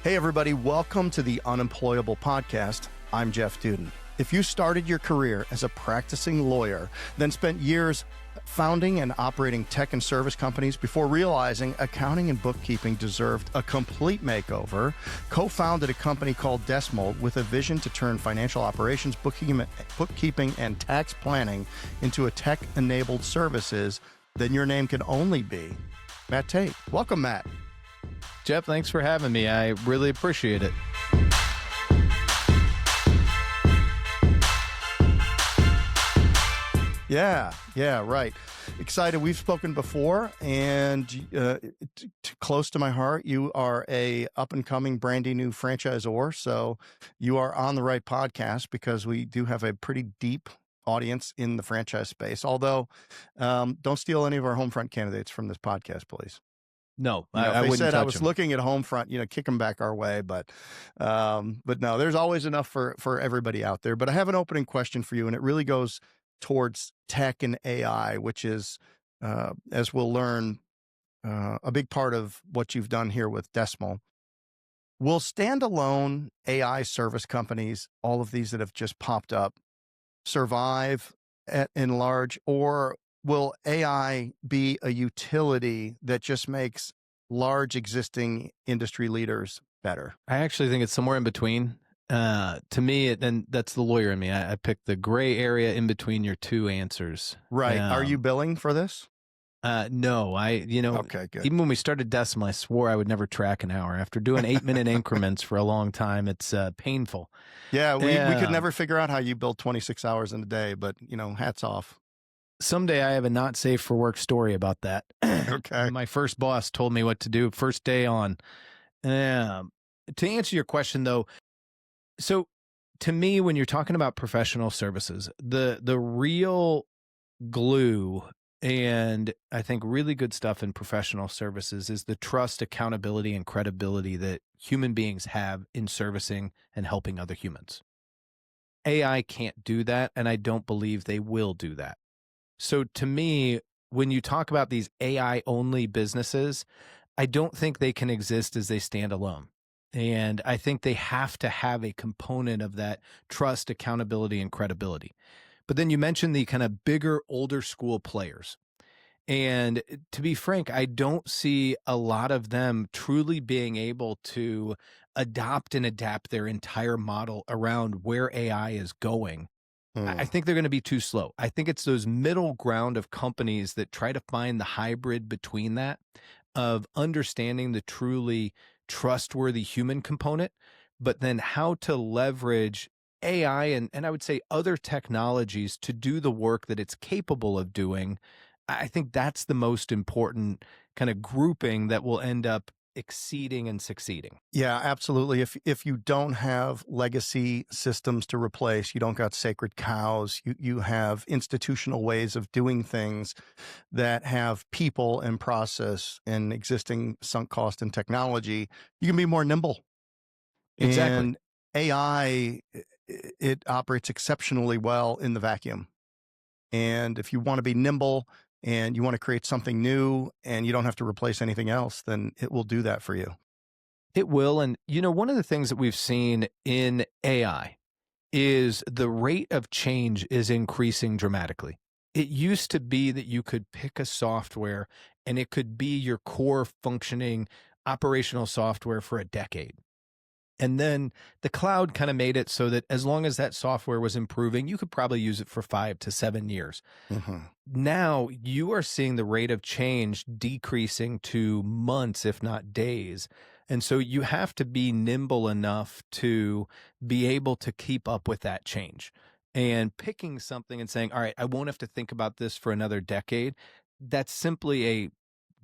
Hey, everybody, welcome to the Unemployable podcast. I'm Jeff Dudan. If you started your career as a practicing lawyer, then spent years founding and operating tech and service companies before realizing accounting and bookkeeping deserved a complete makeover, co-founded a company called Decimal with a vision to turn financial operations, bookkeeping, and tax planning into a tech-enabled services, then your name can only be Matt Tait. Welcome, Matt. Jeff, thanks for having me. I really appreciate it. Yeah, right. Excited. We've spoken before, and close to my heart, you are a up-and-coming, brandy new franchisor, so you are on the right podcast because we do have a pretty deep audience in the franchise space. Although, don't steal any of our Homefront candidates from this podcast, please. No, I wouldn't said I touch was them. looking at Homefront, kick them back our way, but no, there's always enough for everybody out there. But I have an opening question for you, and it really goes towards tech and AI, which is, as we'll learn, a big part of what you've done here with Decimal. Will standalone AI service companies, all of these that have just popped up, survive in large, or will AI be a utility that just makes large existing industry leaders better? I actually think it's somewhere in between. To me, and that's the lawyer in me. I picked the gray area in between your two answers. Right. Are you billing for this? No, Okay, good. Even when we started Decimal, I swore I would never track an hour. After doing 8-minute increments for a long time, it's painful. Yeah, we could never figure out how you build 26 hours in a day, but hats off. Someday I have a not safe for work story about that. Okay. My first boss told me what to do first day on. To answer your question though, so to me, when you're talking about professional services, the real glue and I think really good stuff in professional services is the trust, accountability, and credibility that human beings have in servicing and helping other humans. AI can't do that, and I don't believe they will do that. So to me, when you talk about these AI-only businesses, I don't think they can exist as they stand alone. And I think they have to have a component of that trust, accountability, and credibility. But then you mentioned the kind of bigger, older school players. And to be frank, I don't see a lot of them truly being able to adopt and adapt their entire model around where AI is going. I think they're going to be too slow. I think it's those middle ground of companies that try to find the hybrid between that of understanding the truly trustworthy human component, but then how to leverage AI and I would say other technologies to do the work that it's capable of doing. I think that's the most important kind of grouping that will end up exceeding and succeeding. Yeah, absolutely. If you don't have legacy systems to replace, you don't got sacred cows, you have institutional ways of doing things that have people and process and existing sunk cost and technology, you can be more nimble. Exactly. And AI, it operates exceptionally well in the vacuum. And if you want to be nimble and you want to create something new and you don't have to replace anything else, then it will do that for you. It will. And, one of the things that we've seen in AI is the rate of change is increasing dramatically. It used to be that you could pick a software and it could be your core functioning operational software for a decade. And then the cloud kind of made it so that as long as that software was improving, you could probably use it for 5 to 7 years. Mm-hmm. Now you are seeing the rate of change decreasing to months, if not days. And so you have to be nimble enough to be able to keep up with that change. And picking something and saying, all right, I won't have to think about this for another decade, that's simply a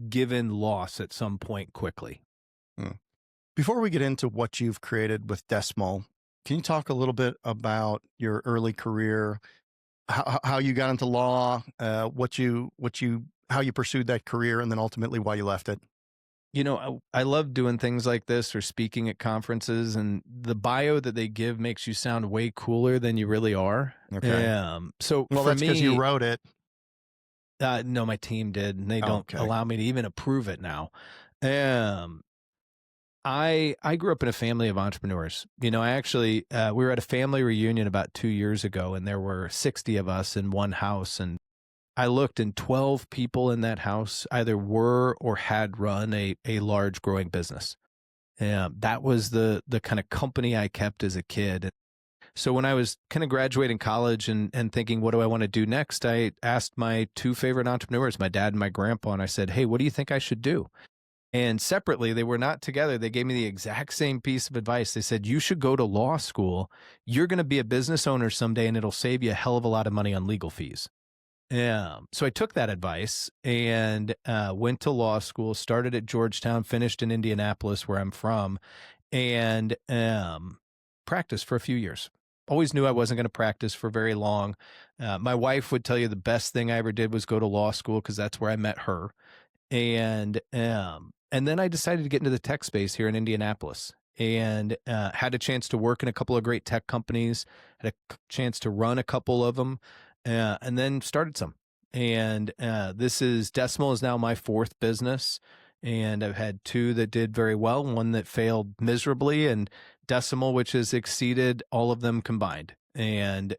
given loss at some point quickly. Before we get into what you've created with Decimal, can you talk a little bit about your early career, how you got into law, how you pursued that career, and then ultimately why you left it? I love doing things like this or speaking at conferences, and the bio that they give makes you sound way cooler than you really are. Okay. So Well, for that's because you wrote it. No, my team did, and they don't allow me to even approve it now. I grew up in a family of entrepreneurs. I actually we were at a family reunion about 2 years ago, and there were 60 of us in one house. And I looked, and 12 people in that house either were or had run a large growing business. That was the kind of company I kept as a kid. So when I was kind of graduating college and thinking, what do I want to do next? I asked my two favorite entrepreneurs, my dad and my grandpa, and I said, hey, what do you think I should do? And separately, they were not together. They gave me the exact same piece of advice. They said, you should go to law school. You're going to be a business owner someday, and it'll save you a hell of a lot of money on legal fees. So I took that advice and went to law school, started at Georgetown, finished in Indianapolis, where I'm from, and practiced for a few years. Always knew I wasn't going to practice for very long. My wife would tell you the best thing I ever did was go to law school because that's where I met her. And then I decided to get into the tech space here in Indianapolis, and had a chance to work in a couple of great tech companies, had a chance to run a couple of them, and then started some. And this is Decimal is now my fourth business, and I've had two that did very well, one that failed miserably, and Decimal, which has exceeded all of them combined. And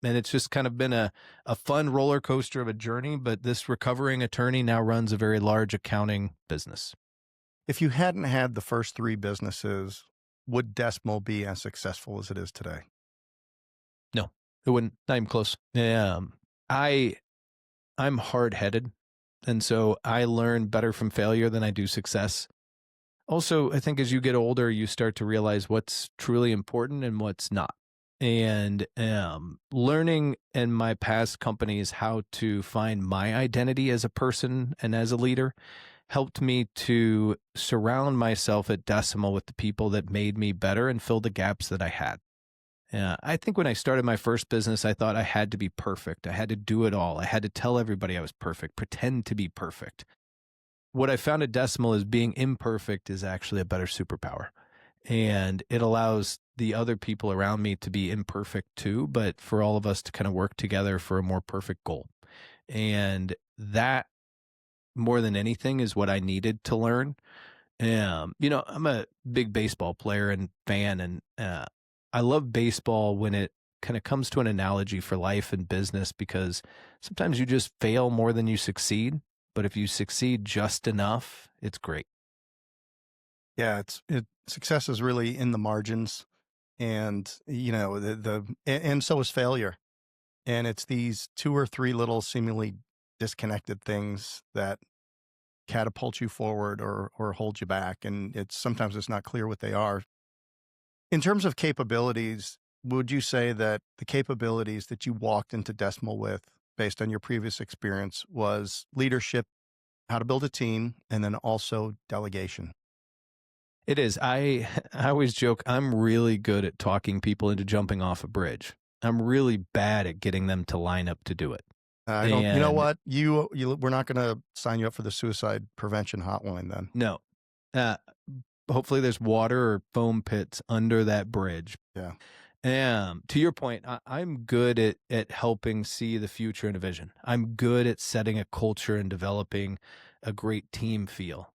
it's just kind of been a fun roller coaster of a journey. But this recovering attorney now runs a very large accounting business. If you hadn't had the first three businesses, would Decimal be as successful as it is today? No, it wouldn't. Not even close. I I'm hard headed, and so I learn better from failure than I do success. Also, I think as you get older, you start to realize what's truly important and what's not. And learning in my past companies how to find my identity as a person and as a leader helped me to surround myself at Decimal with the people that made me better and fill the gaps that I had. I think when I started my first business, I thought I had to be perfect. I had to do it all. I had to tell everybody I was perfect, pretend to be perfect. What I found at Decimal is being imperfect is actually a better superpower. And it allows the other people around me to be imperfect too, but for all of us to kind of work together for a more perfect goal. And that, more than anything, is what I needed to learn. I'm a big baseball player and fan, and I love baseball when it kind of comes to an analogy for life and business, because sometimes you just fail more than you succeed. But if you succeed just enough, it's great. Yeah, success is really in the margins, and and so is failure. And it's these two or three little seemingly disconnected things that catapult you forward or hold you back, and sometimes it's not clear what they are. In terms of capabilities, would you say that the capabilities that you walked into Decimal with, based on your previous experience, was leadership, how to build a team, and then also delegation? It is. I always joke I'm really good at talking people into jumping off a bridge. I'm really bad at getting them to line up to do it. I don't. You know And what? We're not going to sign you up for the suicide prevention hotline then. no, uh, hopefully there's water or foam pits under that bridge. Yeah. To your point, I'm good at helping see the future and a vision. I'm good at setting a culture and developing a great team feel.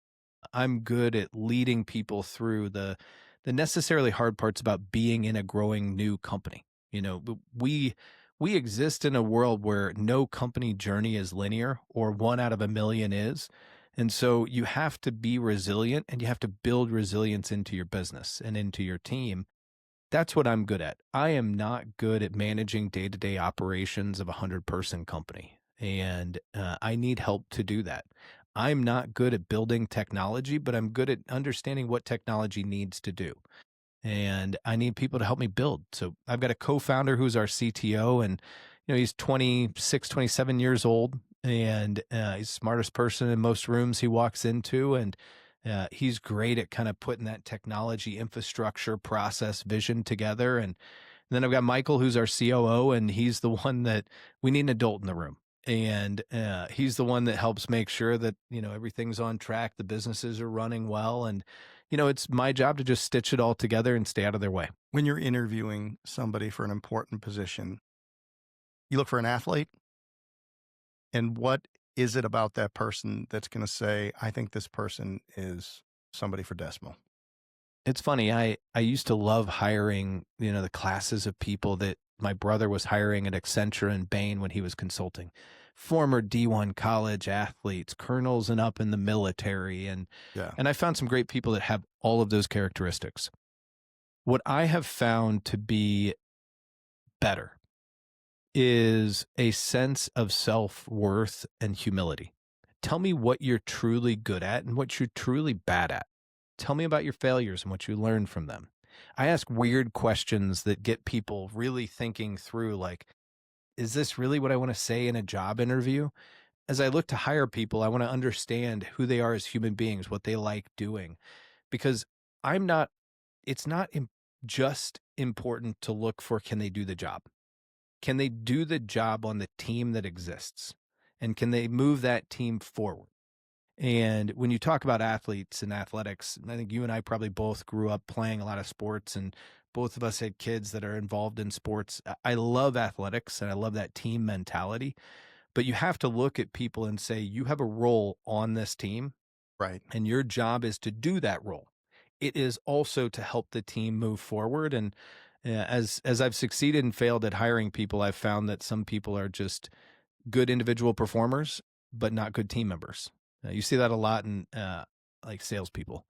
I'm good at leading people through the necessarily hard parts about being in a growing new company. We exist in a world where no company journey is linear, or one out of a million is. And so you have to be resilient, and you have to build resilience into your business and into your team. That's what I'm good at. I am not good at managing day-to-day operations of a 100-person company, and I need help to do that. I'm not good at building technology, but I'm good at understanding what technology needs to do. And I need people to help me build. So I've got a co-founder who's our CTO, and he's 26, 27 years old, and he's the smartest person in most rooms he walks into. And he's great at kind of putting that technology infrastructure process vision together. And then I've got Michael, who's our COO, and he's the one that we need an adult in the room. And he's the one that helps make sure that, everything's on track, the businesses are running well. And, it's my job to just stitch it all together and stay out of their way. When you're interviewing somebody for an important position, you look for an athlete. And what is it about that person that's going to say, I think this person is somebody for decimal. It's funny, I used to love hiring, the classes of people that my brother was hiring at Accenture and Bain when he was consulting. Former D1 college athletes, colonels and up in the military, and Yeah. and I found some great people that have all of those characteristics. What I have found to be better is a sense of self-worth and humility. Tell me what you're truly good at and what you're truly bad at. Tell me about your failures and what you learned from them. I ask weird questions that get people really thinking through, like, is this really what I want to say in a job interview? As I look to hire people, I want to understand who they are as human beings, what they like doing, because I'm not, it's not just important to look for, can they do the job? Can they do the job on the team that exists? And can they move that team forward? And when you talk about athletes and athletics, I think you and I probably both grew up playing a lot of sports, and both of us had kids that are involved in sports. I love athletics and I love that team mentality, but you have to look at people and say, you have a role on this team Right. and your job is to do that role. It is also to help the team move forward. And as I've succeeded and failed at hiring people, I've found that some people are just good individual performers, but not good team members. You see that a lot in like salespeople,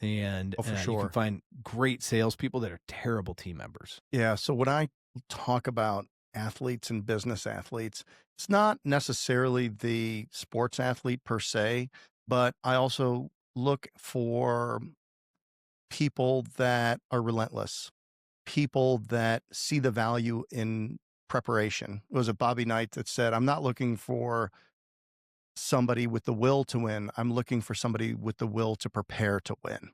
and Oh, for you can sure. find great salespeople that are terrible team members. Yeah. So when I talk about athletes and business athletes, it's not necessarily the sports athlete per se, but I also look for people that are relentless, people that see the value in preparation. It was a Bobby Knight that said, I'm not looking for somebody with the will to win. I'm looking for somebody with the will to prepare to win.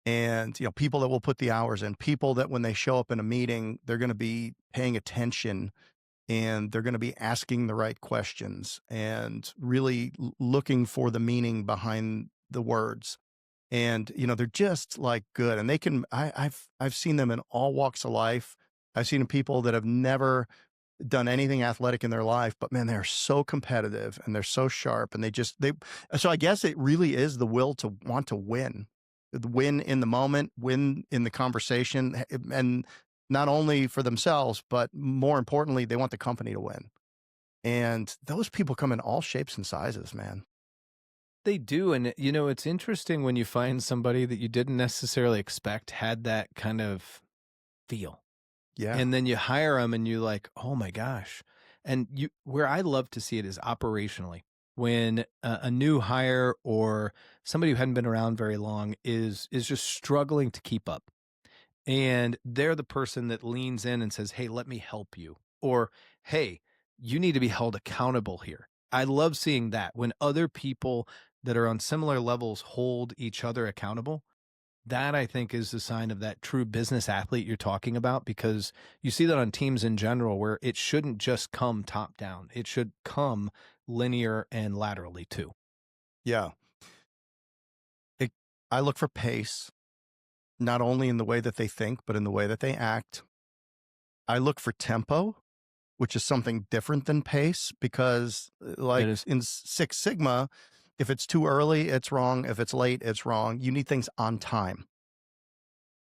And, people that will put the hours in, people that when they show up in a meeting, they're going to be paying attention and they're going to be asking the right questions and really looking for the meaning behind the words. And, they're just like good. And they can, I've seen them in all walks of life. I've seen people that have never done anything athletic in their life, but man, they're so competitive and they're so sharp and so I guess it really is the will to want to win, win in the moment, win in the conversation, and not only for themselves, but more importantly, they want the company to win. And those people come in all shapes and sizes, man. They do, and it's interesting when you find somebody that you didn't necessarily expect had that kind of feel. Yeah. And then you hire them and you're like, "Oh my gosh." And where I love to see it is operationally. When a new hire or somebody who hadn't been around very long is just struggling to keep up. And they're the person that leans in and says, "Hey, let me help you." Or, "Hey, you need to be held accountable here." I love seeing that when other people that are on similar levels hold each other accountable. That I think is the sign of that true business athlete you're talking about, because you see that on teams in general where it shouldn't just come top down. It should come linear and laterally too. Yeah. It, I look for pace, not only in the way that they think, but in the way that they act. I look for tempo, which is something different than pace, because That like is in Six Sigma, if it's too early, it's wrong. If it's late, it's wrong. You need things on time,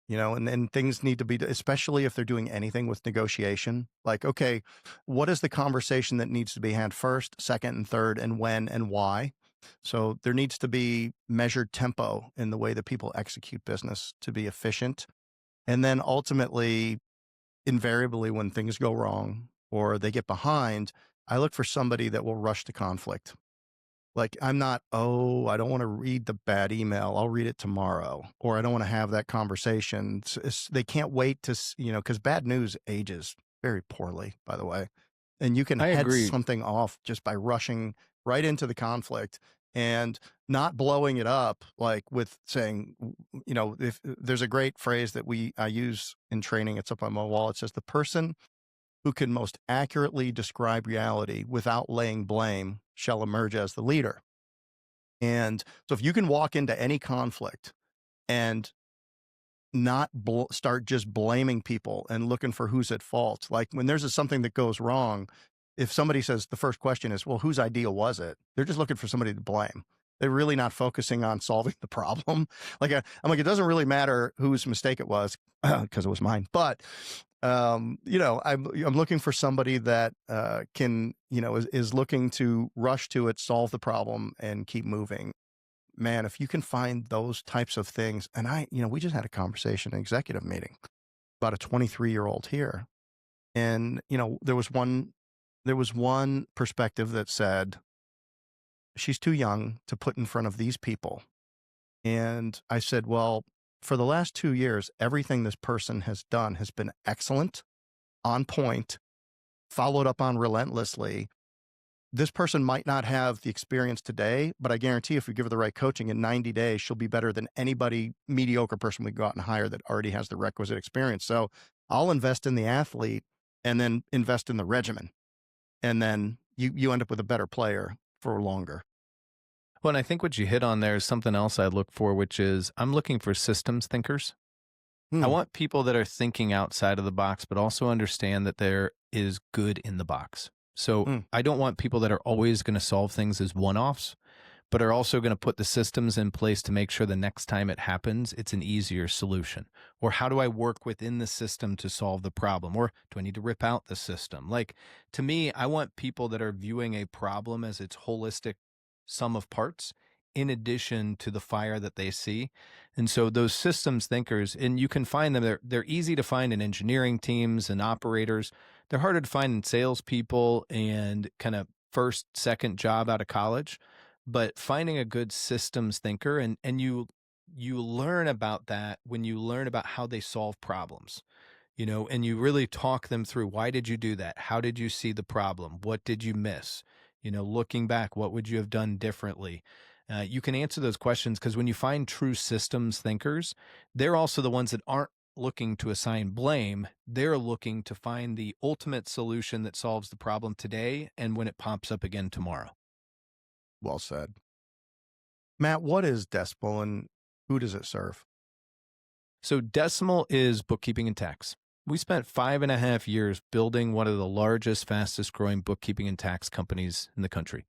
and things need to be, especially if they're doing anything with negotiation. Like, okay, what is the conversation that needs to be had first, second, and third, and when and why? So there needs to be measured tempo in the way that people execute business to be efficient. And then ultimately, invariably, when things go wrong or they get behind, I look for somebody that will rush to conflict. Like, I'm not, oh, I don't want to read the bad email. I'll read it tomorrow. Or I don't want to have that conversation. They can't wait to, because bad news ages very poorly, by the way. And you can I head agree. something off just by rushing right into the conflict and not blowing it up, like with saying, if there's a great phrase that I use in training, it's up on my wall. It says, the person who can most accurately describe reality without laying blame shall emerge as the leader. And so if you can walk into any conflict and not start just blaming people and looking for who's at fault, like when there's something that goes wrong, if somebody says the first question is, well, whose idea was it? They're just looking for somebody to blame. They're really not focusing on solving the problem. Like, I'm like, it doesn't really matter whose mistake it was because it was mine. But I'm looking for somebody that can, is looking to rush to it, solve the problem, and keep moving. Man, if you can find those types of things, and we just had a conversation, an executive meeting about a 23-year-old here, and there was one perspective that said she's too young to put in front of these people. And I said, well, for the last 2 years, everything this person has done has been excellent, on point, followed up on relentlessly. This person might not have the experience today, but I guarantee if we give her the right coaching in 90 days, she'll be better than anybody mediocre person we go out and hire that already has the requisite experience. So I'll invest in the athlete and then invest in the regimen. And then you end up with a better player for longer. Well, and I think what you hit on there is something else I look for, which is I'm looking for systems thinkers. I Hmm. want people that are thinking outside of the box, but also understand that there is good in the box. So Hmm. I don't want people that are always going to solve things as one offs, but are also going to put the systems in place to make sure the next time it happens, it's an easier solution. Or how do I work within the system to solve the problem? Or do I need to rip out the system? Like, to me, I want people that are viewing a problem as its holistic sum of parts in addition to the fire that they see. And so those systems thinkers, and you can find them, they're easy to find in engineering teams and operators. They're harder to find in salespeople and kind of first, second job out of college. But finding a good systems thinker, and you learn about that when you learn about how they solve problems, and you really talk them through, why did you do that? How did you see the problem? What did you miss? Looking back, what would you have done differently? You can answer those questions because when you find true systems thinkers, they're also the ones that aren't looking to assign blame. They're looking to find the ultimate solution that solves the problem today and when it pops up again tomorrow. Well said. Matt, what is Decimal and who does it serve? So Decimal is bookkeeping and tax. We spent 5.5 years building one of the largest, fastest growing bookkeeping and tax companies in the country.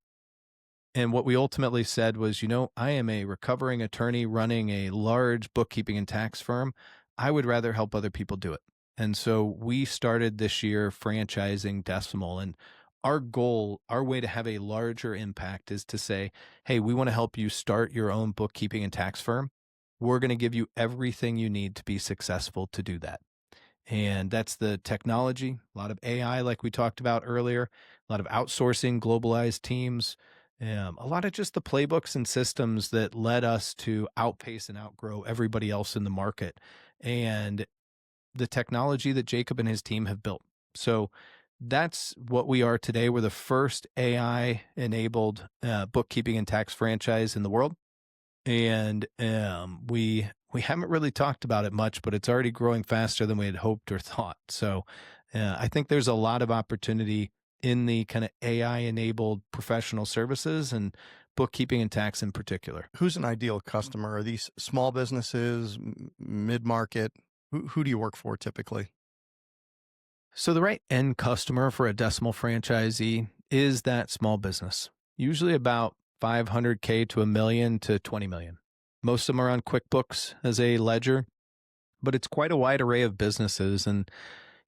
And what we ultimately said was, I am a recovering attorney running a large bookkeeping and tax firm. I would rather help other people do it. And so we started this year franchising Decimal. And our goal, our way to have a larger impact is to say, hey, we want to help you start your own bookkeeping and tax firm. We're going to give you everything you need to be successful to do that. And that's the technology, a lot of AI, like we talked about earlier, a lot of outsourcing, globalized teams, a lot of just the playbooks and systems that led us to outpace and outgrow everybody else in the market, and the technology that Jacob and his team have built. So that's what we are today. We're the first AI enabled bookkeeping and tax franchise in the world. And we haven't really talked about it much, but it's already growing faster than we had hoped or thought. So I think there's a lot of opportunity in the kind of AI enabled professional services and bookkeeping and tax in particular. Who's an ideal customer? Are these small businesses, mid-market? Who do you work for typically? So the right end customer for a Decimal franchisee is that small business, usually about 500K to a million to 20 million. Most of them are on QuickBooks as a ledger, but it's quite a wide array of businesses. And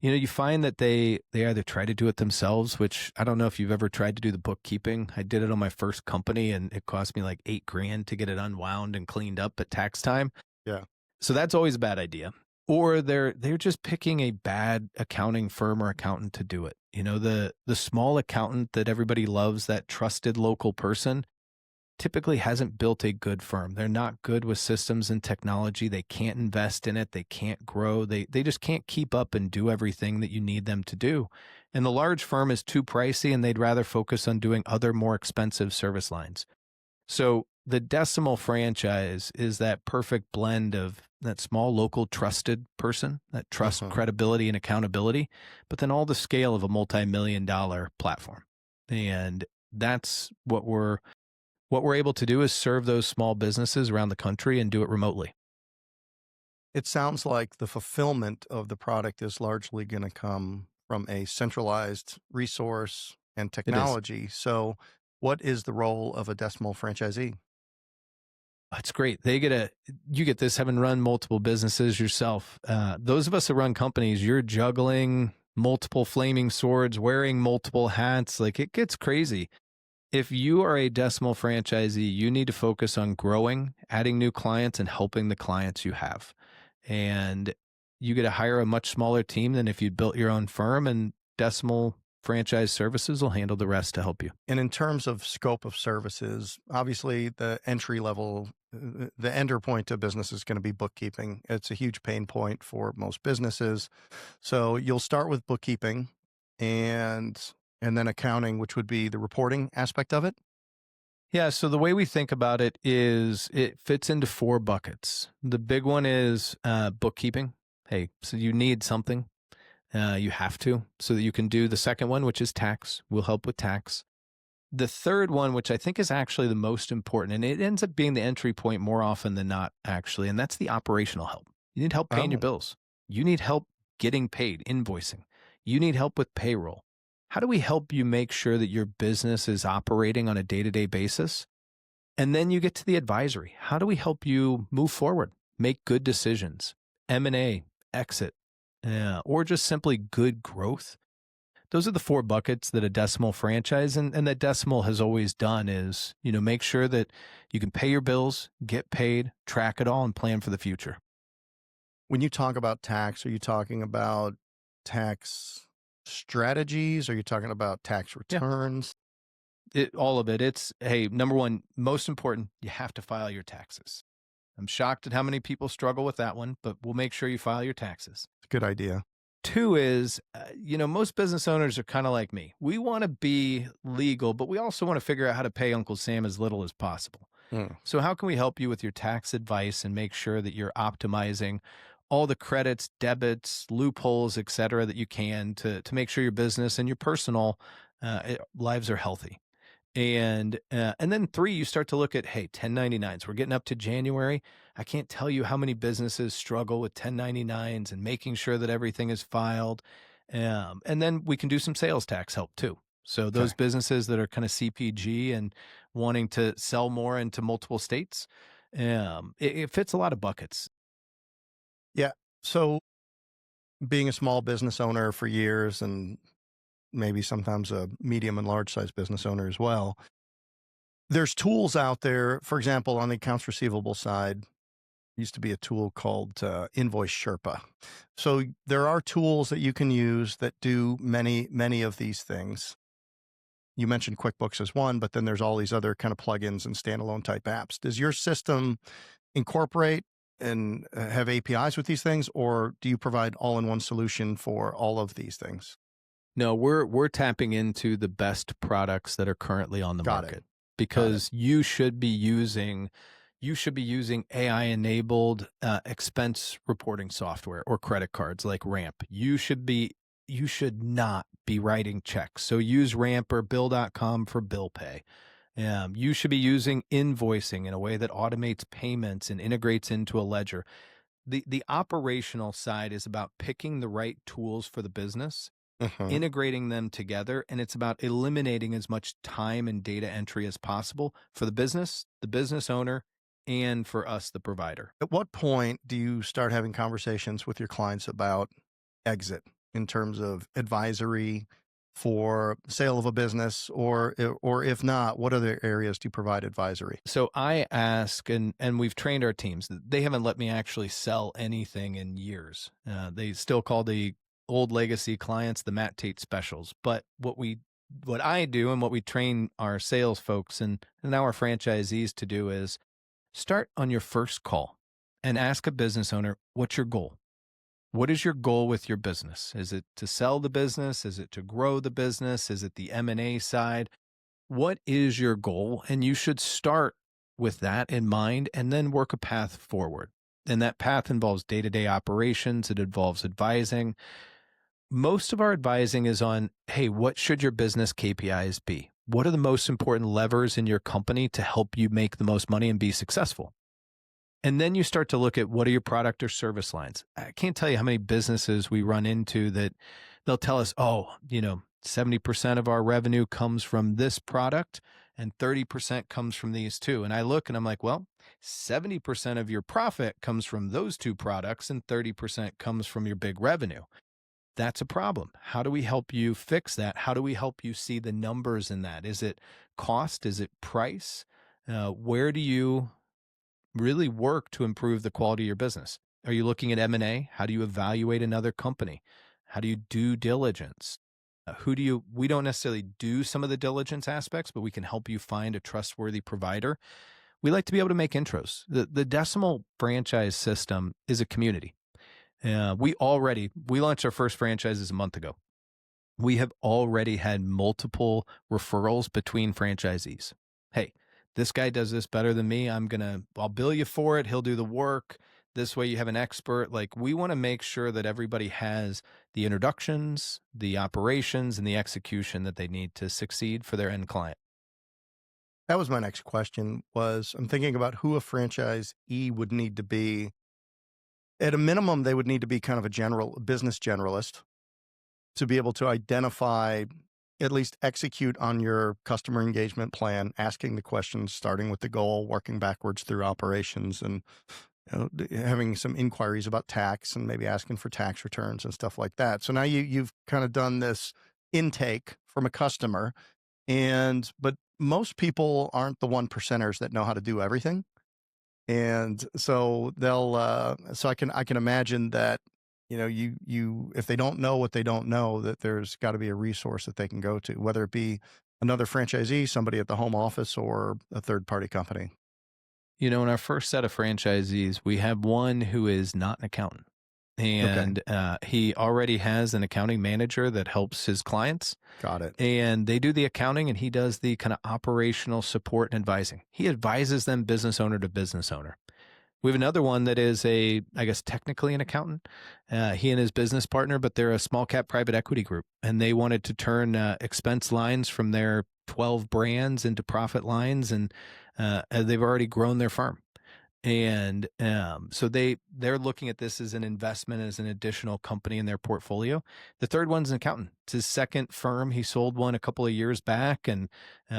you find that they either try to do it themselves, which I don't know if you've ever tried to do the bookkeeping. I did it on my first company and it cost me like $8,000 to get it unwound and cleaned up at tax time. Yeah. So that's always a bad idea. Or they're just picking a bad accounting firm or accountant to do it. The small accountant that everybody loves, that trusted local person, typically hasn't built a good firm. They're not good with systems and technology. They can't invest in it. They can't grow. They just can't keep up and do everything that you need them to do. And the large firm is too pricey and they'd rather focus on doing other more expensive service lines. So the Decimal franchise is that perfect blend of that small local trusted person, that trust, Uh-huh. credibility, and accountability, but then all the scale of a multi-million-dollar platform. And that's what we're able to do is serve those small businesses around the country and do it remotely. It sounds like the fulfillment of the product is largely going to come from a centralized resource and It is. technology. So, what is the role of a Decimal franchisee? That's great. You get this having run multiple businesses yourself. Those of us that run companies, you're juggling multiple flaming swords, wearing multiple hats. Like it gets crazy. If you are a decimal franchisee, you need to focus on growing, adding new clients, and helping the clients you have. And you get to hire a much smaller team than if you'd built your own firm, and decimal franchise services will handle the rest to help you. And in terms of scope of services, obviously the entry level, the ender point to business is going to be bookkeeping. It's a huge pain point for most businesses. So you'll start with bookkeeping and then accounting, which would be the reporting aspect of it. Yeah, so the way we think about it is it fits into 4 buckets. The big one is bookkeeping. Hey, so you need something. You have to, so that you can do the second one, which is tax. We'll help with tax. The third one, which I think is actually the most important, and it ends up being the entry point more often than not, actually, and that's the operational help. You need help paying your Oh, bills. You need help getting paid, invoicing. You need help with payroll. How do we help you make sure that your business is operating on a day-to-day basis? And then you get to the advisory. How do we help you move forward, make good decisions, M&A, exit, or just simply good growth? Those are the 4 buckets that a decimal franchise and that decimal has always done is, make sure that you can pay your bills, get paid, track it all, and plan for the future. when you talk about tax, are you talking about tax strategies? Are you talking about tax Yeah. returns? All of it. It's, hey, number one, most important, you have to file your taxes. I'm shocked at how many people struggle with that one, but we'll make sure you file your taxes. It's a good idea. 2 is, most business owners are kind of like me. We want to be legal, but we also want to figure out how to pay Uncle Sam as little as possible. Mm. So how can we help you with your tax advice and make sure that you're optimizing all the credits, debits, loopholes, et cetera, that you can to make sure your business and your personal lives are healthy? And then 3, you start to look at, hey, 1099s. We're getting up to January. I can't tell you how many businesses struggle with 1099s and making sure that everything is filed. And then we can do some sales tax help too. So those Okay. businesses that are kind of CPG and wanting to sell more into multiple states, it fits a lot of buckets. Yeah. So being a small business owner for years and maybe sometimes a medium and large size business owner as well, there's tools out there. For example, on the accounts receivable side, used to be a tool called Invoice Sherpa. So there are tools that you can use that do many of these things. You mentioned QuickBooks as one, but then there's all these other kind of plugins and standalone type apps. Does your system incorporate and have APIs with these things, or do you provide all-in-one solution for all of these things? No, we're tapping into the best products that are currently on the Got it. market because you should be using AI-enabled expense reporting software or credit cards like Ramp. You should not be writing checks. So use Ramp or Bill.com for bill pay. You should be using invoicing in a way that automates payments and integrates into a ledger. The operational side is about picking the right tools for the business, Mhm. integrating them together, and it's about eliminating as much time and data entry as possible for the business owner, and for us, the provider. At what point do you start having conversations with your clients about exit in terms of advisory for sale of a business, or if not, what other areas do you provide advisory? So I ask, and we've trained our teams. They haven't let me actually sell anything in years. They still call the old legacy clients the Matt Tait specials. But what I do, and what we train our sales folks and now our franchisees to do is start on your first call and ask a business owner, what's your goal? What is your goal with your business? Is it to sell the business? Is it to grow the business? Is it the M&A side? What is your goal? And you should start with that in mind and then work a path forward. And that path involves day-to-day operations. It involves advising. Most of our advising is on, hey, what should your business KPIs be? What are the most important levers in your company to help you make the most money and be successful? And then you start to look at what are your product or service lines. I can't tell you how many businesses we run into that they'll tell us, 70% of our revenue comes from this product and 30% comes from these two. And I look and I'm like, well, 70% of your profit comes from those two products and 30% comes from your big revenue. That's a problem. How do we help you fix that? How do we help you see the numbers in that? Is it cost? Is it price? Where do you really work to improve the quality of your business? Are you looking at M&A? How do you evaluate another company? How do you do diligence? We don't necessarily do some of the diligence aspects, but we can help you find a trustworthy provider. We like to be able to make intros. The decimal franchise system is a community. We launched our first franchises a month ago. We have already had multiple referrals between franchisees. Hey, this guy does this better than me. I'll bill you for it. He'll do the work. This way you have an expert. Like, we want to make sure that everybody has the introductions, the operations, and the execution that they need to succeed for their end client. That was my next question. I'm thinking about who a franchisee would need to be. At a minimum, they would need to be kind of a business generalist to be able to identify, at least execute on your customer engagement plan, asking the questions, starting with the goal, working backwards through operations, and having some inquiries about tax and maybe asking for tax returns and stuff like that. So now you've kind of done this intake from a customer, but most people aren't the 1%ers that know how to do everything. And so so I can imagine that, if they don't know what they don't know, that there's got to be a resource that they can go to, whether it be another franchisee, somebody at the home office, or a third-party company. In our first set of franchisees, we have one who is not an accountant. Okay. And he already has an accounting manager that helps his clients. Got it. And they do the accounting, and he does the kind of operational support and advising. He advises them business owner to business owner. We have another one that is I guess technically an accountant. He and his business partner, but they're a small cap private equity group, and they wanted to turn expense lines from their 12 brands into profit lines, and they've already grown their firm. And so they're looking at this as an investment, as an additional company in their portfolio. The third one's an accountant. It's his second firm. He sold one a couple of years back and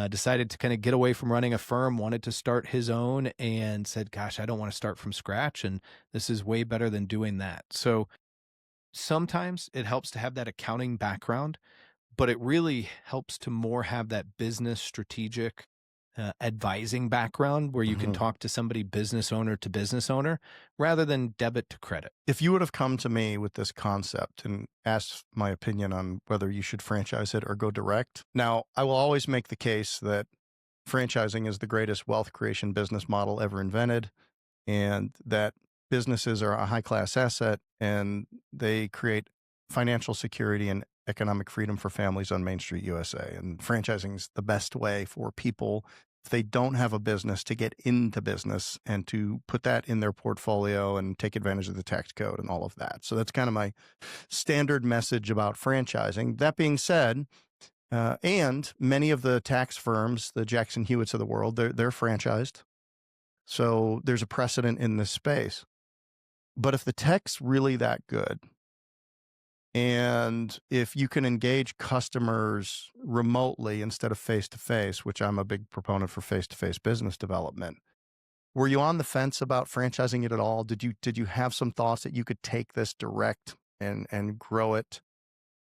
decided to kind of get away from running a firm, wanted to start his own, and said, gosh, I don't want to start from scratch. And this is way better than doing that. So sometimes it helps to have that accounting background, but it really helps to more have that business strategic advising background where you can talk to somebody business owner to business owner rather than debit to credit. If you would have come to me with this concept and asked my opinion on whether you should franchise it or go direct, now I will always make the case that franchising is the greatest wealth creation business model ever invented, and that businesses are a high-class asset and they create financial security and economic freedom for families on Main Street, USA. And franchising is the best way for people, if they don't have a business, to get into business and to put that in their portfolio and take advantage of the tax code and all of that. So that's kind of my standard message about franchising. That being said, and many of the tax firms, the Jackson Hewitts of the world, they're franchised. So there's a precedent in this space. But if the tech's really that good, and if you can engage customers remotely instead of face-to-face, which I'm a big proponent for face-to-face business development, were you on the fence about franchising it at all? Did you have some thoughts that you could take this direct and grow it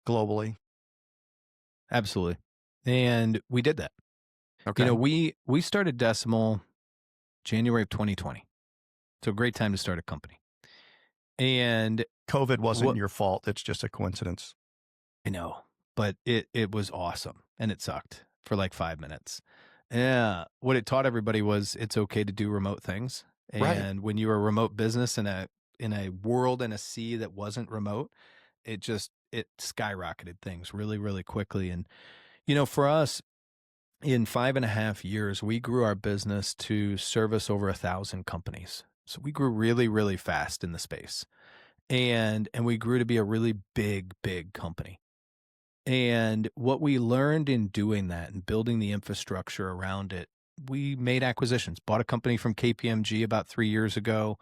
globally? Absolutely. And we did that. Okay. We started Decimal January of 2020. So a great time to start a company. And COVID wasn't your fault. It's just a coincidence. I know, but it was awesome, and it sucked for like 5 minutes. Yeah, what it taught everybody was it's okay to do remote things. Right. And when you're a remote business in a world and a sea that wasn't remote, it skyrocketed things really, really quickly. And for us, in 5.5 years, we grew our business to service over 1,000 companies. So we grew really, really fast in the space. And we grew to be a really big, big company. And what we learned in doing that and building the infrastructure around it, we made acquisitions, bought a company from KPMG about 3 years ago.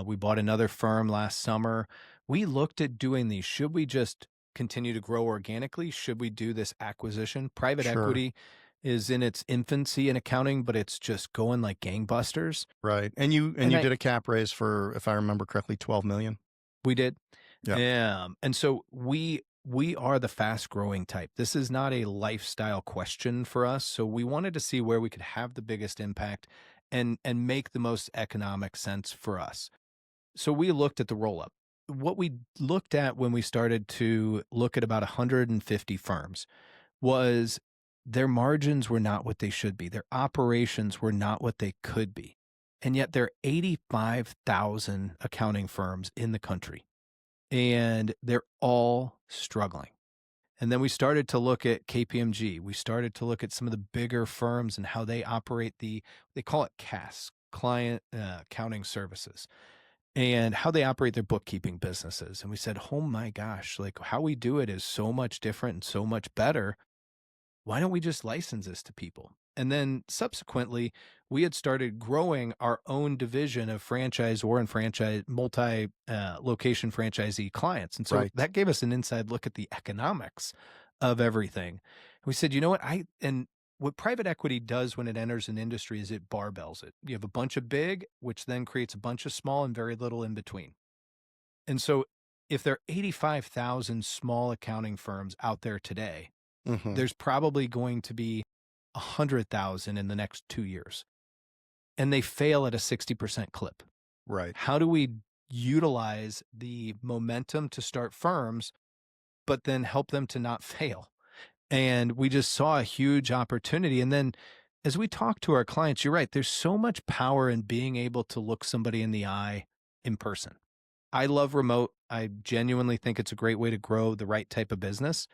We bought another firm last summer. We looked at doing these. Should we just continue to grow organically? Should we do this acquisition? Private Sure. equity is in its infancy in accounting, but it's just going like gangbusters. Right. And And you I did a cap raise for, if I remember correctly, 12 million. We did. Yeah. And so we are the fast growing type. This is not a lifestyle question for us. So we wanted to see where we could have the biggest impact and make the most economic sense for us. So we looked at the roll up. What we looked at when we started to look at about 150 firms was their margins were not what they should be. Their operations were not what they could be. And yet there are 85,000 accounting firms in the country, and they're all struggling. And then we started to look at KPMG. We started to look at some of the bigger firms and how they operate they call it CAS, client accounting services, and how they operate their bookkeeping businesses. And we said, oh my gosh, like how we do it is so much different and so much better. Why don't we just license this to people? And then subsequently, we had started growing our own division of franchise or and franchise multi location franchisee clients. And so Right. that gave us an inside look at the economics of everything. We said, you know what? What private equity does when it enters an industry is it barbells it. You have a bunch of big, which then creates a bunch of small and very little in between. And so if there are 85,000 small accounting firms out there today, Hmm. there's probably going to be 100,000 in the next 2 years, and they fail at a 60% clip. Right. How do we utilize the momentum to start firms, but then help them to not fail? And we just saw a huge opportunity. And then as we talk to our clients, you're right, there's so much power in being able to look somebody in the eye in person. I love remote. I genuinely think it's a great way to grow the right type of business,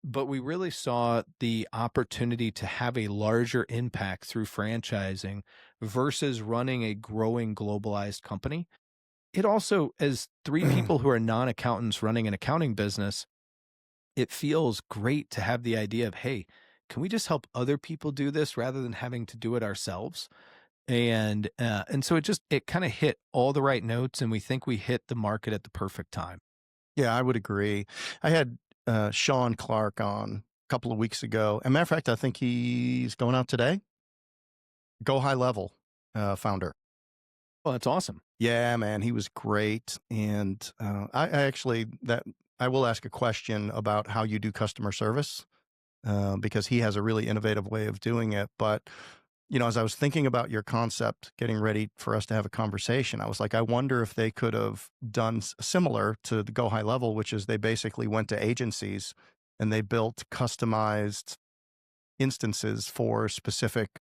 but we really saw the opportunity to have a larger impact through franchising versus running a growing globalized company. It also, as three people who are non accountants running an accounting business, it feels great to have the idea of, hey, can we just help other people do this rather than having to do it ourselves? And so it kind of hit all the right notes, and we think we hit the market at the perfect time. Yeah, I would agree. I had Sean Clark on a couple of weeks ago. As a matter of fact, I think he's going out today. Go High Level founder. Well, that's awesome. Yeah, man, he was great. And I actually that I will ask a question about how you do customer service because he has a really innovative way of doing it. But as I was thinking about your concept, getting ready for us to have a conversation, I was like, I wonder if they could have done similar to the Go High Level, which is they basically went to agencies and they built customized instances for specific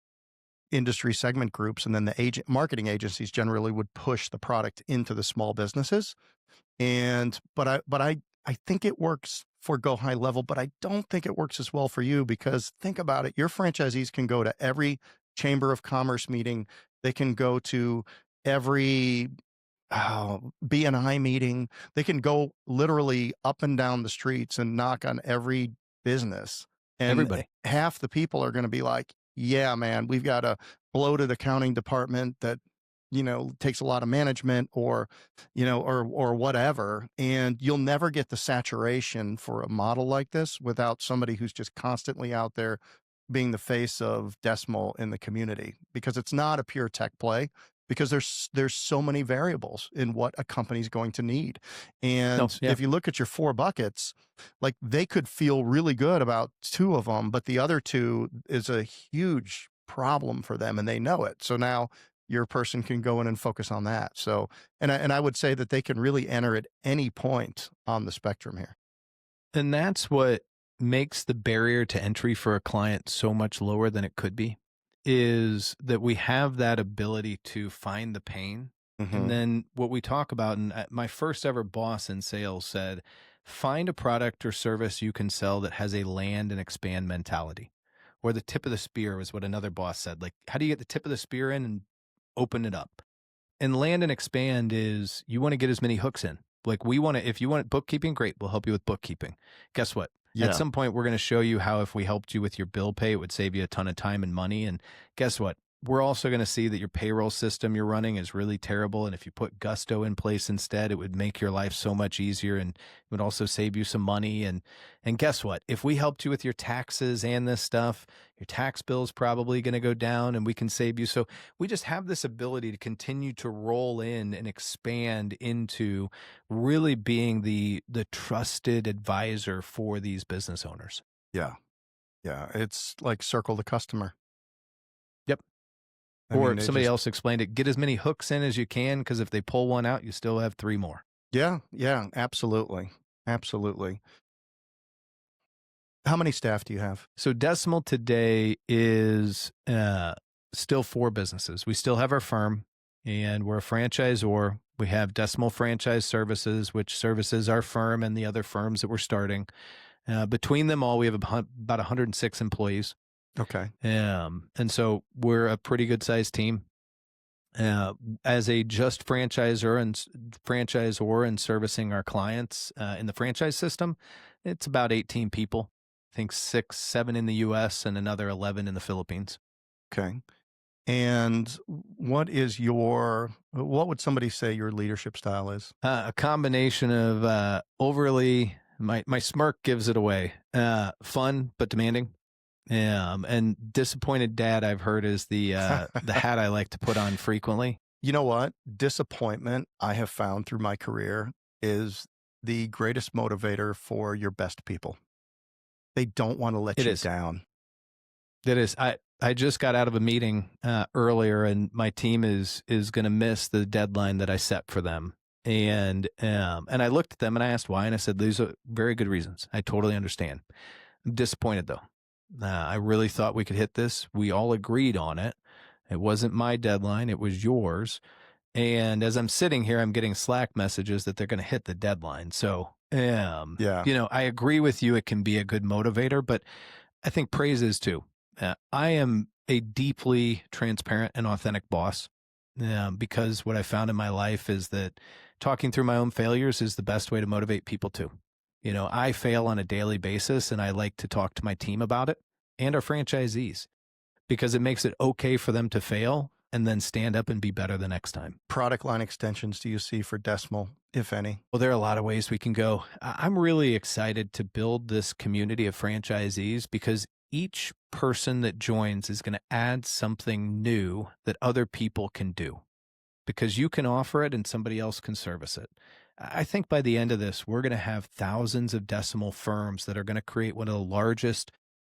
industry segment groups. And then the marketing agencies generally would push the product into the small businesses. But I think it works for Go High Level, but I don't think it works as well for you because think about it. Your franchisees can go to every chamber of commerce meeting. They can go to every BNI meeting. They can go literally up and down the streets and knock on every business. And Everybody. half the people are going to be like, yeah, man, we've got a bloated accounting department that, takes a lot of management or whatever. And you'll never get the saturation for a model like this without somebody who's just constantly out there being the face of Decimal in the community because it's not a pure tech play because there's so many variables in what a company's going to need. No, And yeah. if you look at your four buckets, like they could feel really good about two of them, but the other two is a huge problem for them and they know it. So now your person can go in and focus on that. So, and I would say that they can really enter at any point on the spectrum here. And that's what makes the barrier to entry for a client so much lower than it could be, is that we have that ability to find the pain. And Hmm. then what we talk about, and my first ever boss in sales said, find a product or service you can sell that has a land and expand mentality. Or the tip of the spear was what another boss said. Like, how do you get the tip of the spear in and open it up? And land and expand is you want to get as many hooks in. Like if you want bookkeeping, great, we'll help you with bookkeeping. Guess what? At Yeah. some point, we're going to show you how if we helped you with your bill pay, it would save you a ton of time and money. And guess what? we're also going to see that your payroll system you're running is really terrible. And if you put Gusto in place instead, it would make your life so much easier and it would also save you some money. And guess what? If we helped you with your taxes and this stuff, your tax bill is probably going to go down and we can save you. So we just have this ability to continue to roll in and expand into really being the trusted advisor for these business owners. Yeah. Yeah. It's like circle the customer. Yep. I Or mean, it somebody just, else explained it, get as many hooks in as you can, because if they pull one out, you still have three more. yeah. Yeah. Absolutely. Absolutely. How many staff do you have? So Decimal today is still four businesses. We still have our firm, and we're a franchisor. We have Decimal Franchise Services, which services our firm and the other firms that we're starting. Between them all, we have about 106 employees. Okay. And so we're a pretty good sized team. As a just franchisor and servicing our clients in the franchise system, it's about 18 people. I think 6, 7 in the U.S. and another 11 in the Philippines. Okay. And what would somebody say your leadership style is? A combination of overly, my smirk gives it away, fun but demanding. And disappointed dad, I've heard, is the hat I like to put on frequently. You know what? Disappointment, I have found through my career, is the greatest motivator for your best people. They don't want to let you down. It is. I just got out of a meeting earlier, and my team is going to miss the deadline that I set for them. And I looked at them and I asked why, and I said, these are very good reasons. I totally understand. I'm disappointed though. I really thought we could hit this. We all agreed on it. It wasn't my deadline. It was yours. And as I'm sitting here, I'm getting Slack messages that they're going to hit the deadline. So, I agree with you. It can be a good motivator, but I think praise is too. I am a deeply transparent and authentic boss because what I found in my life is that talking through my own failures is the best way to motivate people too. I fail on a daily basis and I like to talk to my team about it and our franchisees because it makes it okay for them to fail and then stand up and be better the next time. Product line extensions do you see for Decimal, if any? Well, there are a lot of ways we can go. I'm really excited to build this community of franchisees because each person that joins is going to add something new that other people can do because you can offer it and somebody else can service it. I think by the end of this, we're going to have thousands of Decimal firms that are going to create one of the largest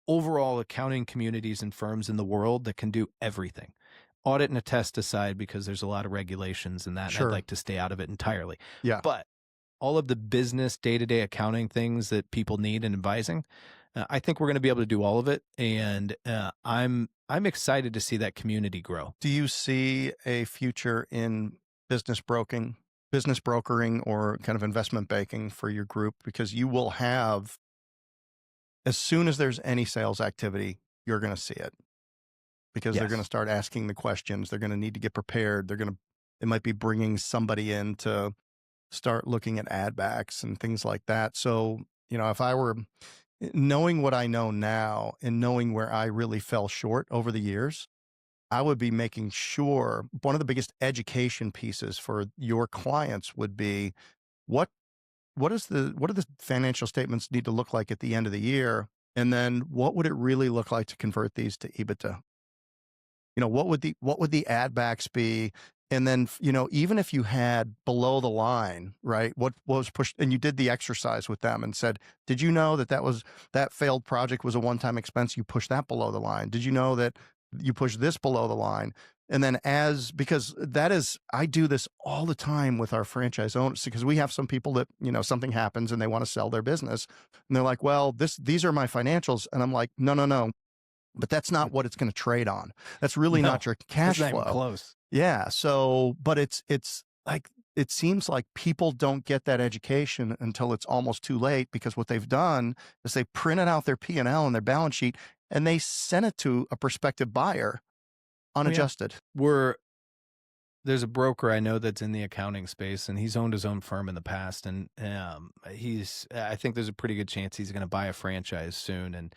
overall accounting communities and firms in the world that can do everything. Audit and attest aside, because there's a lot of regulations and that, Sure. and I'd like to stay out of it entirely. Yeah. But all of the business day-to-day accounting things that people need in advising, I think we're going to be able to do all of it. And I'm excited to see that community grow. Do you see a future in business brokering or kind of investment banking for your group? Because you will have, as soon as there's any sales activity, you're going to see it because they're going to start asking the questions. They're going to need to get prepared. They might be bringing somebody in to start looking at ad backs and things like that. So, if I were knowing what I know now and knowing where I really fell short over the years, I would be making sure one of the biggest education pieces for your clients would be what do the financial statements need to look like at the end of the year? And then what would it really look like to convert these to EBITDA? What would the ad backs be? And then, even if you had below the line, right, what was pushed and you did the exercise with them and said, did you know that failed project was a one-time expense? You push that below the line. Did you know that you push this below the line? And then because I do this all the time with our franchise owners because we have some people that, something happens and they want to sell their business and they're like, well, these are my financials. And I'm like, no, but that's not what it's going to trade on. That's really not your cash flow. Not even close. Yeah. So, but it's like, it seems like people don't get that education until it's almost too late because what they've done is they printed out their P&L and their balance sheet and they sent it to a prospective buyer unadjusted. There's a broker I know that's in the accounting space and he's owned his own firm in the past. And I think there's a pretty good chance he's going to buy a franchise soon. And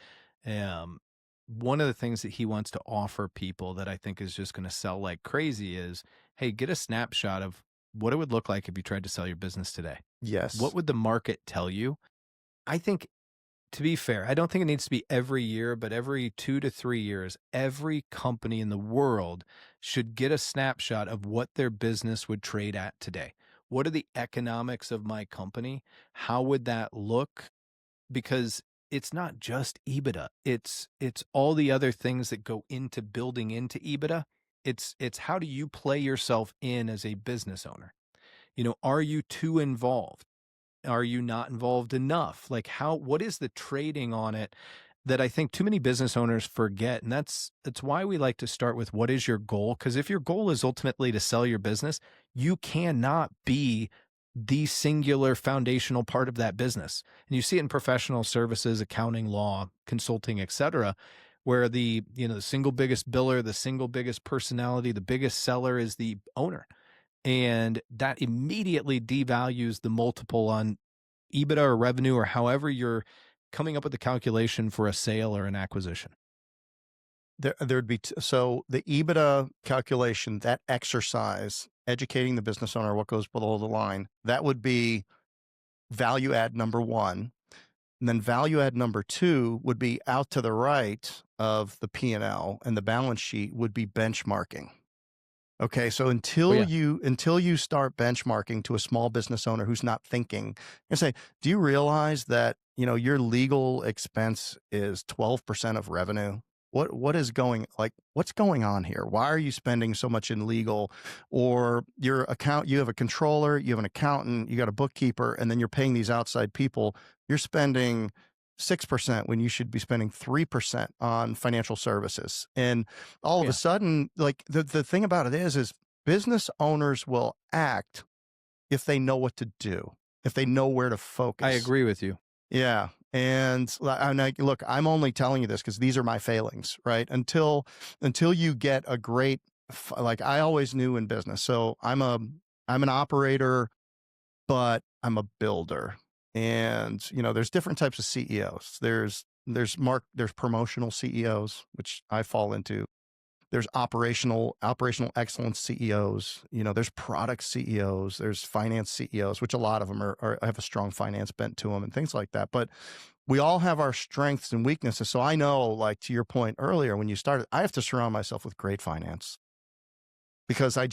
one of the things that he wants to offer people that I think is just going to sell like crazy is, hey, get a snapshot of what it would look like if you tried to sell your business today. What Yes. would the market tell you? I think, to be fair, I don't think it needs to be every year, but every 2 to 3 years, every company in the world should get a snapshot of what their business would trade at today. What are the economics of my company? How would that look? Because it's not just EBITDA. It's all the other things that go into building into EBITDA. It's how do you play yourself in as a business owner? Are you too involved? Are you not involved enough? Like what is the trading on it that I think too many business owners forget? And that's why we like to start with what is your goal? Because if your goal is ultimately to sell your business, you cannot be the singular foundational part of that business. And you see it in professional services, accounting, law, consulting, et cetera, where the single biggest biller, the single biggest personality, the biggest seller is the owner. And that immediately devalues the multiple on EBITDA or revenue or however you're coming up with the calculation for a sale or an acquisition. There'd be so the EBITDA calculation, that exercise, educating the business owner what goes below the line, that would be value add number one. And then value add number two would be out to the right of the P&L, and the balance sheet would be benchmarking. Okay, so Oh until yeah. you start benchmarking to a small business owner who's not thinking, and say, do you realize that your legal expense is 12% of revenue? What's going on here? Why are you spending so much in legal? Or you have a controller, you have an accountant, you got a bookkeeper, and then you're paying these outside people. You're spending 6% when you should be spending 3% on financial services. And all Oh of a yeah. sudden, like the thing about it is business owners will act if they know what to do, if they know where to I focus. agree with you. Yeah. And look, I'm only telling you this because these are my failings, right? Until you get a great, like I always knew in business. So I'm an operator, but I'm a builder. And there's different types of CEOs. There's promotional CEOs, which I fall into. There's operational excellence CEOs. There's product CEOs. There's finance CEOs, which a lot of them have a strong finance bent to them and things like that. But we all have our strengths and weaknesses. So I know, like to your point earlier when you started, I have to surround myself with great finance because I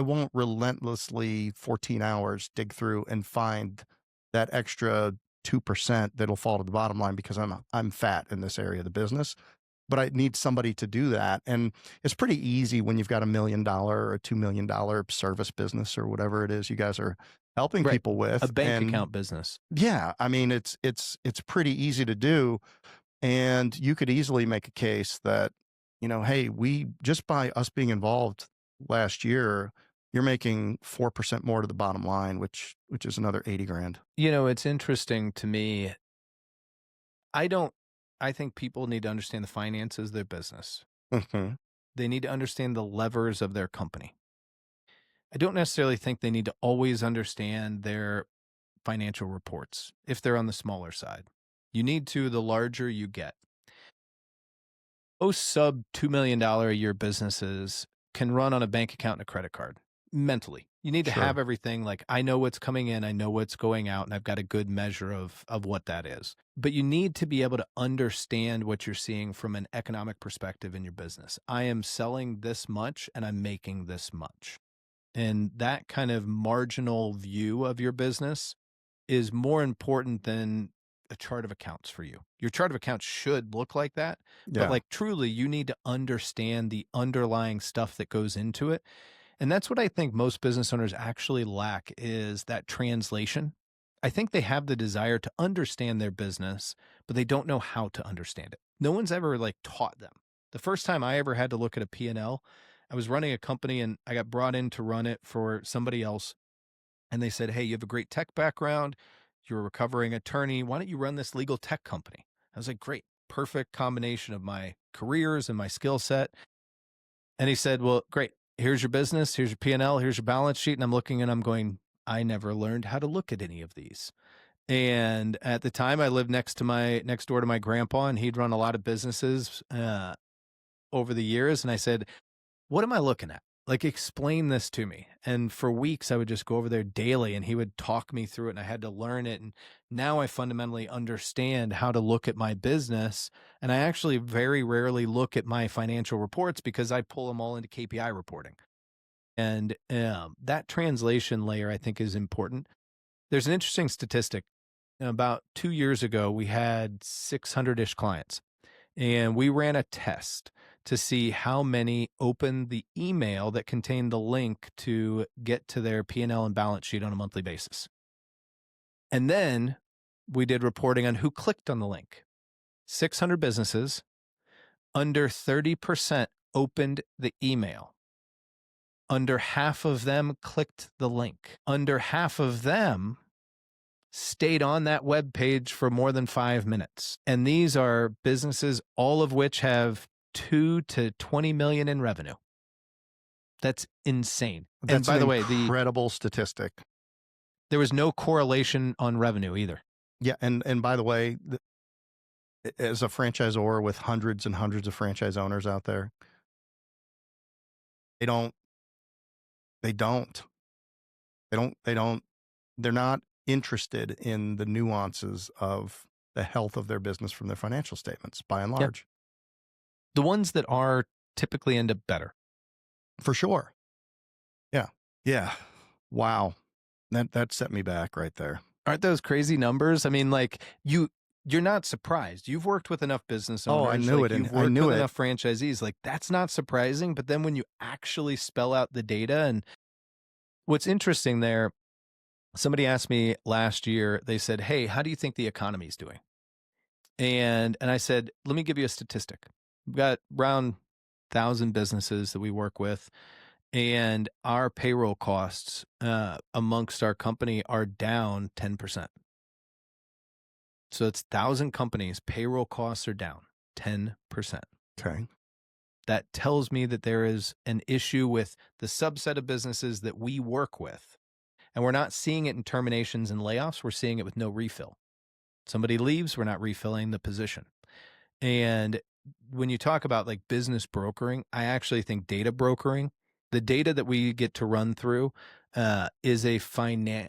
won't relentlessly 14 hours dig through and find that extra 2% that'll fall to the bottom line because I'm fat in this area of the business. But I need somebody to do that. And it's pretty easy when you've got $1 million or a $2 million service business or whatever it is you guys are helping Right. people A with. bank And account business. yeah, I mean, it's pretty easy to do. And you could easily make a case that, hey, we just by us being involved last year, you're making 4% more to the bottom line, which is another 80 grand. It's interesting to me. I don't I think people need to understand the finances of their business. Hmm. They need to understand the levers of their company. I don't necessarily think they need to always understand their financial reports if they're on the smaller side. You need to the larger you get. Most sub $2 million a year businesses can run on a bank account and a credit card mentally. You need to have Sure. everything like I know what's coming in, I know what's going out, and I've got a good measure of what that is. But you need to be able to understand what you're seeing from an economic perspective in your business. I am selling this much and I'm making this much. And that kind of marginal view of your business is more important than a chart of accounts for you. Your chart of accounts should look like that, but Yeah. like truly you need to understand the underlying stuff that goes into it. And that's what I think most business owners actually lack is that translation. I think they have the desire to understand their business, but they don't know how to understand it. No one's ever like taught them. The first time I ever had to look at a P&L, I was running a company and I got brought in to run it for somebody else. And they said, hey, you have a great tech background. You're a recovering attorney. Why don't you run this legal tech company? I was like, great, perfect combination of my careers and my skill set. And he said, well, great. Here's your business. Here's your P&L. Here's your balance sheet. And I'm looking and I'm going, I never learned how to look at any of these. And at the time, I lived next door to my grandpa, and he'd run a lot of businesses over the years. And I said, "What am I looking at? Like, explain this to me." And for weeks, I would just go over there daily, and he would talk me through it, and I had to learn it. And now I fundamentally understand how to look at my business. And I actually very rarely look at my financial reports because I pull them all into KPI reporting. And that translation layer, I think, is important. There's an interesting statistic. About 2 years ago, we had 600-ish clients, and we ran a test to see how many opened the email that contained the link to get to their P&L and balance sheet on a monthly basis. And then we did reporting on who clicked on the link. 600 businesses, under 30% opened the email. Under half of them clicked the link. Under half of them stayed on that web page for more than 5 minutes. And these are businesses, all of which have 2 to 20 million in revenue. That's insane. And That's by an the way, incredible statistic. there was no correlation on revenue either. Yeah, and by the way, as a franchisor with hundreds and hundreds of franchise owners out there, they don't, they don't, they don't, they're not interested in the nuances of the health of their business from their financial statements, by and Yeah. large. The ones that are typically end up better. For sure. Yeah. Yeah. Wow. That set me back right there. Aren't those crazy numbers? I mean, like you're not surprised. You've worked with enough business owners. Oh, I knew like it. And You've I worked knew with it. enough franchisees. Like, that's not surprising. But then when you actually spell out the data, and what's interesting there, somebody asked me last year, they said, "Hey, how do you think the economy's doing?" And I said, "Let me give you a statistic. We've got around 1,000 businesses that we work with, and our payroll costs amongst our company are down 10%. So it's 1,000 companies, payroll costs are down 10%. Okay. That tells me that there is an issue with the subset of businesses that we work with. And we're not seeing it in terminations and layoffs. We're seeing it with no refill. Somebody leaves, we're not refilling the position. And when you talk about like business brokering, I actually think data brokering, the data that we get to run through is a fantastic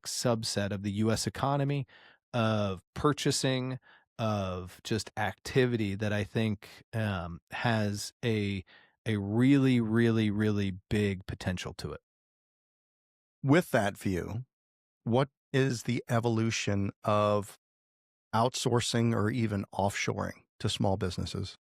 subset of the U.S. economy, of purchasing, of just activity that I think has a really, really, really big potential to it. With that view, what is the evolution of outsourcing or even offshoring to small businesses?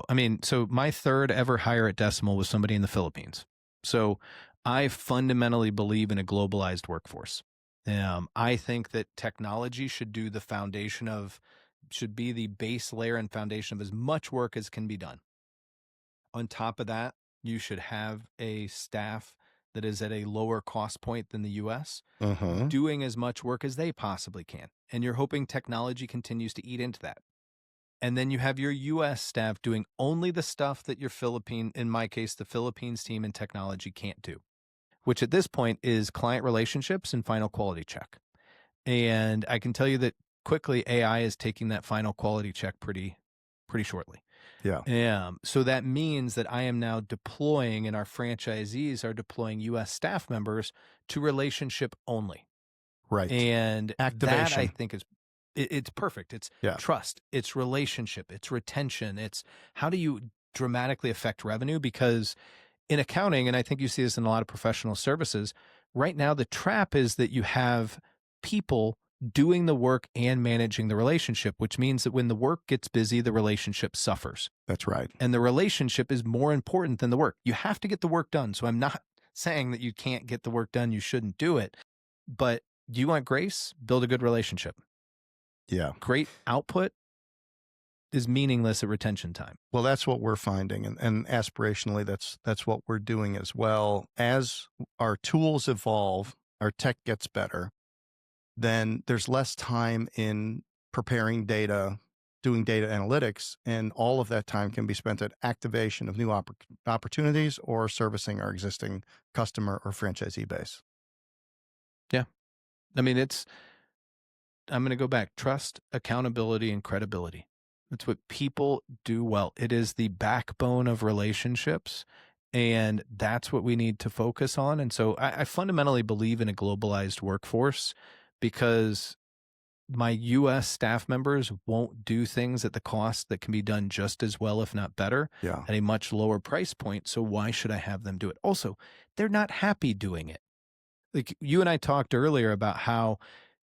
I mean, so my third ever hire at Decimal was somebody in the Philippines. So I fundamentally believe in a globalized workforce. I think that technology should be the base layer and foundation of as much work as can be done. On top of that, you should have a staff that is at a lower cost point than the US, doing as much work as they possibly can. And you're hoping technology continues to eat into that. And then you have your US staff doing only the stuff that in my case, the Philippines team in technology can't do, which at this point is client relationships and final quality check. And I can tell you that quickly AI is taking that final quality check pretty shortly. Yeah. So that means that I am now deploying, and our franchisees are deploying US staff members to relationship only. Right. And that I Activation. think it's perfect. It's Yeah. trust, it's relationship, it's retention. It's how do you dramatically affect revenue? Because in accounting, and I think you see this in a lot of professional services, right now the trap is that you have people doing the work and managing the relationship, which means that when the work gets busy, the relationship suffers. That's right. And the relationship is more important than the work. You have to get the work done. So I'm not saying that you can't get the work done, you shouldn't do it. But do you want grace? Build a good relationship. Yeah. Great output is meaningless at retention time. Well, that's what we're finding, and aspirationally, that's what we're doing as well. As our tools evolve, our tech gets better, then there's less time in preparing data, doing data analytics, and all of that time can be spent at activation of new opportunities or servicing our existing customer or franchisee base. Yeah. I mean, I'm going to go back. Trust, accountability, and credibility. That's what people do well. It is the backbone of relationships. And that's what we need to focus on. And so I fundamentally believe in a globalized workforce because my US staff members won't do things at the cost that can be done just as well, if not better, Yeah. at a much lower price point. So why should I have them do it? Also, they're not happy doing it. Like you and I talked earlier about how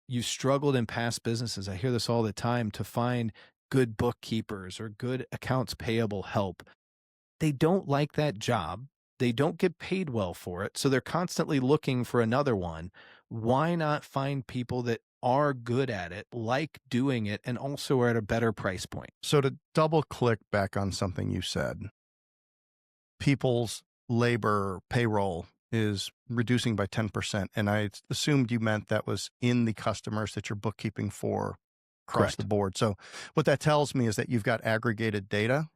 you've struggled in past businesses. I hear this all the time to find good bookkeepers or good accounts payable help. They don't like that job. They don't get paid well for it. So they're constantly looking for another one. Why not find people that are good at it, like doing it, and also are at a better price point? So to double click back on something you said, people's labor payroll is reducing by 10%. And I assumed you meant that was in the customers that you're bookkeeping for across the Correct. board. So what that tells me is that you've got aggregated data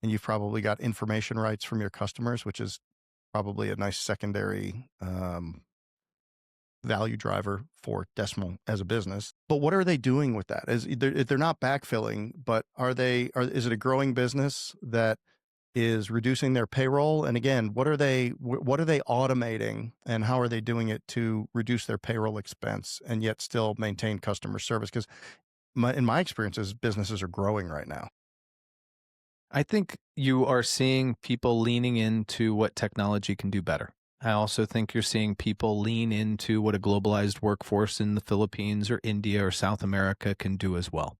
and you've probably got information rights from your customers, which is probably a nice secondary value driver for Decimal as a business. But what are they doing with that? They're not backfilling, but is it a growing business that is reducing their payroll? And again, what are they automating and how are they doing it to reduce their payroll expense and yet still maintain customer service? Because in my experiences, businesses are growing right now. I think you are seeing people leaning into what technology can do better. I also think you're seeing people lean into what a globalized workforce in the Philippines or India or South America can do as well.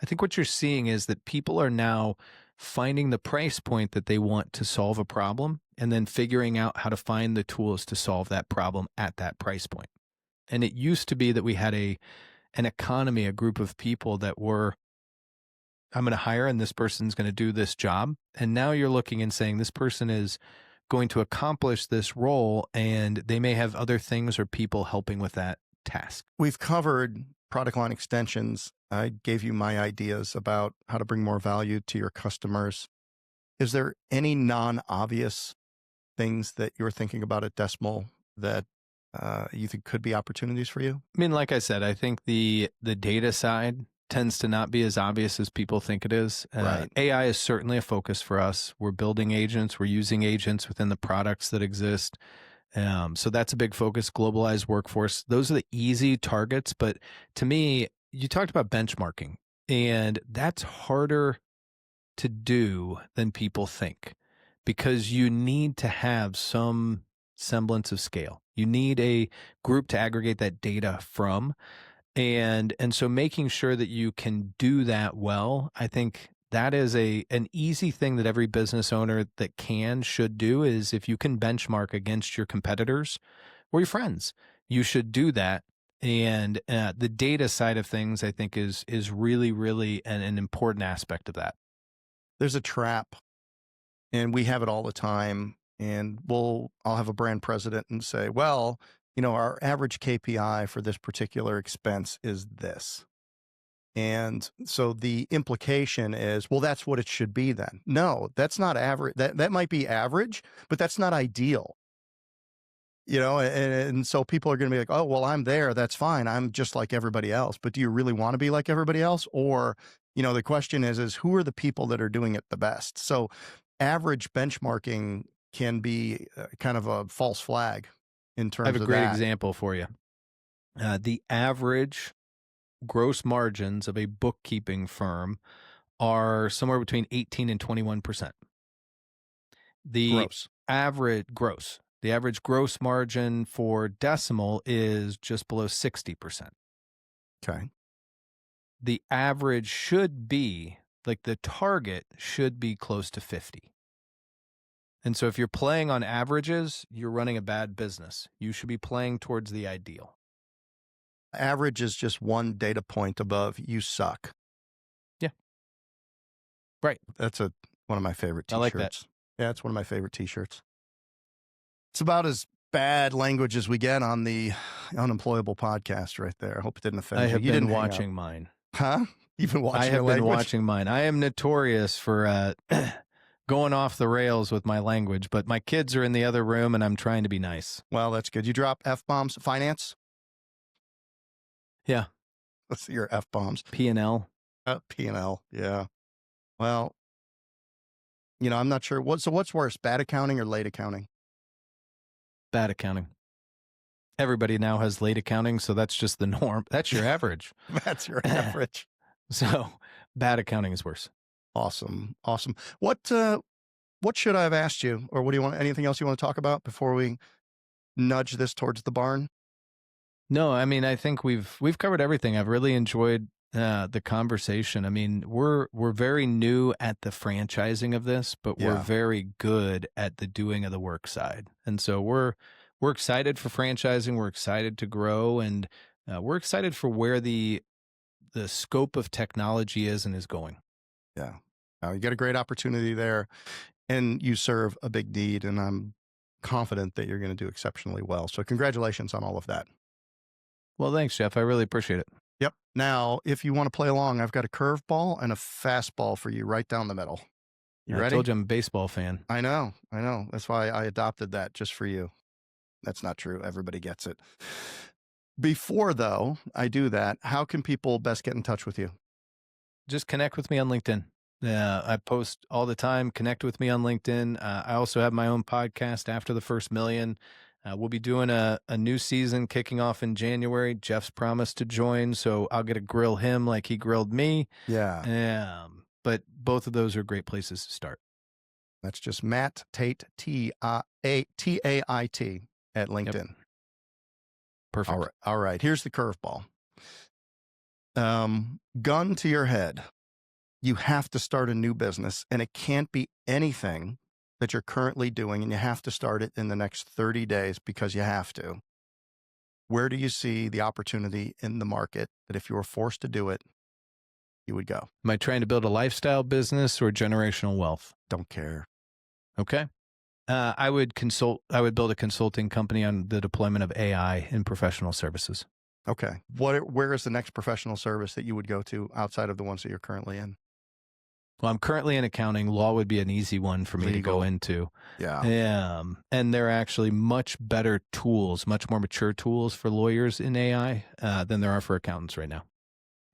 I think what you're seeing is that people are now finding the price point that they want to solve a problem and then figuring out how to find the tools to solve that problem at that price point. And it used to be that we had an economy, a group of people that were, I'm going to hire and this person's going to do this job. And now you're looking and saying this person is going to accomplish this role and they may have other things or people helping with that task. We've covered product line extensions. I gave you my ideas about how to bring more value to your customers. Is there any non-obvious things that you're thinking about at Decimal that you think could be opportunities for you? I mean, like I said, I think the data side tends to not be as obvious as people think it is. Right. AI is certainly a focus for us. We're building agents. We're using agents within the products that exist. So that's a big focus. Globalized workforce. Those are the easy targets. But to me, you talked about benchmarking, and that's harder to do than people think because you need to have some semblance of scale. You need a group to aggregate that data from. And so making sure that you can do that well, I think that is an easy thing that every business owner that should do is if you can benchmark against your competitors or your friends, you should do that. And the data side of things, I think, is really, really an important aspect of that. There's a trap, and we have it all the time. And I'll have a brand president and say, well, our average KPI for this particular expense is this. And so the implication is, well, that's what it should be then. No, that's not average. That might be average, but that's not ideal. And so people are going to be like, oh, well, I'm there. That's fine. I'm just like everybody else. But do you really want to be like everybody else? Or, the question is who are the people that are doing it the best? So average benchmarking can be kind of a false flag in terms I of have that. a great example for you. The average gross margins of a bookkeeping firm are somewhere between 18 and 21%. The average gross margin for Decimal is just below 60%. Okay. The average should be, like the target should be close to 50. And so if you're playing on averages, you're running a bad business. You should be playing towards the ideal. Average is just one data point above you suck. Yeah. Right. That's one of my favorite t-shirts. I like that. Yeah, it's one of my favorite t-shirts. It's about as bad language as we get on the Unemployable podcast right there. I hope it didn't offend you. I have You been didn't hang up. watching mine. Huh? You've been watching I have your been language? watching mine. I am notorious for going off the rails with my language, but my kids are in the other room and I'm trying to be nice. Well, that's good. You drop F-bombs. Finance? Yeah. Let's see your F bombs. P&L. P&L. Yeah. Well, I'm not sure. What's worse, bad accounting or late accounting? Bad accounting. Everybody now has late accounting, so that's just the norm. That's your average. That's your average. So bad accounting is worse. Awesome. Awesome. What should I have asked you, or what do you want? Anything else you want to talk about before we nudge this towards the barn? No, I mean, I think we've covered everything. I've really enjoyed the conversation. I mean, we're very new at the franchising of this, but we're Yeah. very good at the doing of the work side. And so we're excited for franchising. We're excited to grow, and we're excited for where the scope of technology is and is going. Yeah. You got a great opportunity there, and you serve a big need, and I'm confident that you're going to do exceptionally well. So congratulations on all of that. Well, thanks, Jeff. I really appreciate it. Yep. Now, if you want to play along, I've got a curveball and a fastball for you right down the middle. You I ready? told you I'm a baseball fan. I know. That's why I adopted that just for you. That's not true. Everybody gets it. Before, though, I do that, how can people best get in touch with you? Just connect with me on LinkedIn. I post all the time. Connect with me on LinkedIn. I also have my own podcast, After the First Million. We'll be doing a new season kicking off in January. Jeff's promised to join, so I'll get to grill him like he grilled me. Yeah. But both of those are great places to start. That's just Matt Tait, Tait at LinkedIn. Yep. Perfect. All right. Here's the curveball. Gun to your head. You have to start a new business, and it can't be anything that you're currently doing, and you have to start it in the next 30 days because you have to. Where do you see the opportunity in the market that if you were forced to do it, you would go? Am I trying to build a lifestyle business or generational wealth? Don't care. Okay. I would build a consulting company on the deployment of AI in professional services. Okay. Where is the next professional service that you would go to outside of the ones that you're currently in? Well, I'm currently in accounting. Law would be an easy one for me to go into. Yeah. And there are actually much better tools, much more mature tools for lawyers in AI than there are for accountants right now.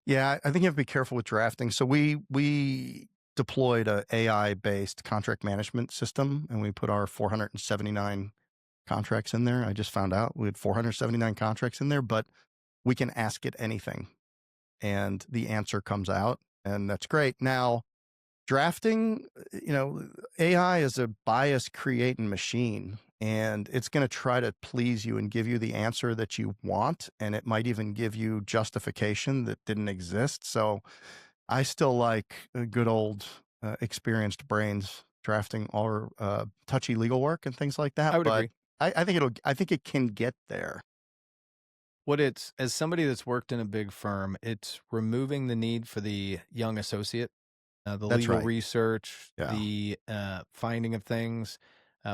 Yeah, I think you have to be careful with drafting. So we deployed a AI-based contract management system, and we put our 479 contracts in there. I just found out we had 479 contracts in there, but we can ask it anything, and the answer comes out, and that's great. Now, drafting, AI is a bias creating machine, and it's going to try to please you and give you the answer that you want, and it might even give you justification that didn't exist. So I still like good old experienced brains drafting all touchy legal work and things like that. I would agree. I think it can get there. As somebody that's worked in a big firm, it's removing the need for the young associate, the That's legal right. research, Yeah. the finding of things.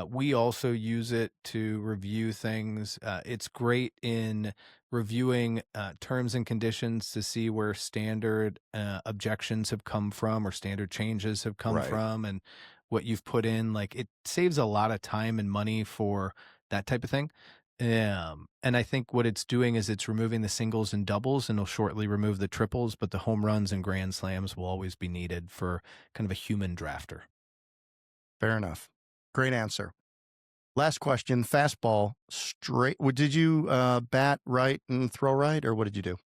We also use it to review things. It's great in reviewing terms and conditions to see where standard objections have come from or standard changes have come Right. from and what you've put in. Like it saves a lot of time and money for that type of thing. And I think what it's doing is it's removing the singles and doubles, and it'll shortly remove the triples, but the home runs and grand slams will always be needed for kind of a human drafter. Fair enough. Great answer. Last question, fastball, straight. Did you bat right and throw right, or what did you do?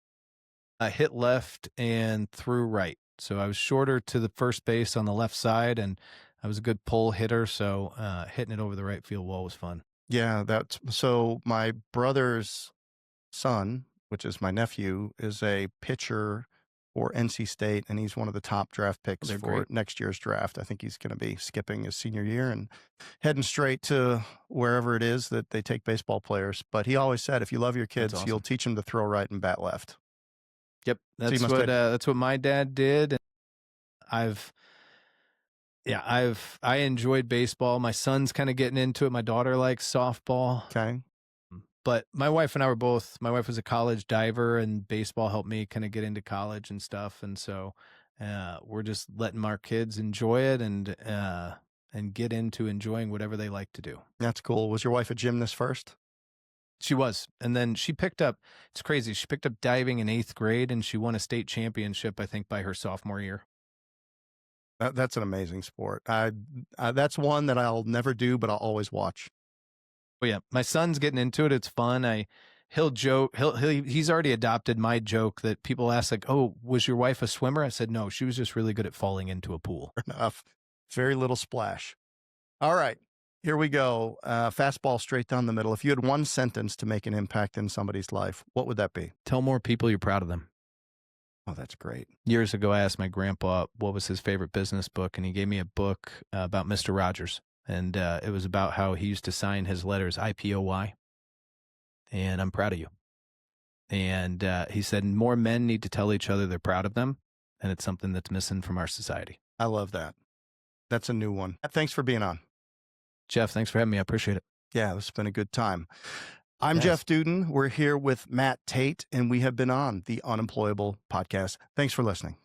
I hit left and threw right. So I was shorter to the first base on the left side, and I was a good pull hitter, so hitting it over the right field wall was fun. Yeah, so my brother's son, which is my nephew, is a pitcher for NC State, and he's one of the top draft picks They're for great. next year's draft. I think he's going to be skipping his senior year and heading straight to wherever it is that they take baseball players. But he always said, if you love your kids, awesome. You'll teach them to throw right and bat left. Yep, that's what my dad did. I enjoyed baseball. My son's kind of getting into it. My daughter likes softball. Okay. But my wife and I my wife was a college diver, and baseball helped me kind of get into college and stuff. And so we're just letting our kids enjoy it and get into enjoying whatever they like to do. That's cool. Was your wife a gymnast first? She was. And then she picked up, it's crazy. She picked up diving in 8th grade and she won a state championship, I think, by her sophomore year. That's an amazing sport. That's one that I'll never do, but I'll always watch. Well, yeah, my son's getting into it. It's fun. He'll joke. He's already adopted my joke that people ask, like, "Oh, was your wife a swimmer?" I said, "No, she was just really good at falling into a pool." Fair enough. Very little splash. All right, here we go. Fastball straight down the middle. If you had one sentence to make an impact in somebody's life, what would that be? Tell more people you're proud of them. Oh, that's great. Years ago, I asked my grandpa what was his favorite business book, and he gave me a book about Mr. Rogers. And it was about how he used to sign his letters IPOY. And I'm proud of you. And he said more men need to tell each other they're proud of them. And it's something that's missing from our society. I love that. That's a new one. Thanks for being on. Jeff, thanks for having me. I appreciate it. Yeah, this has been a good time. I'm Yes. Jeff Dudan. We're here with Matt Tait, and we have been on the Unemployable podcast. Thanks for listening.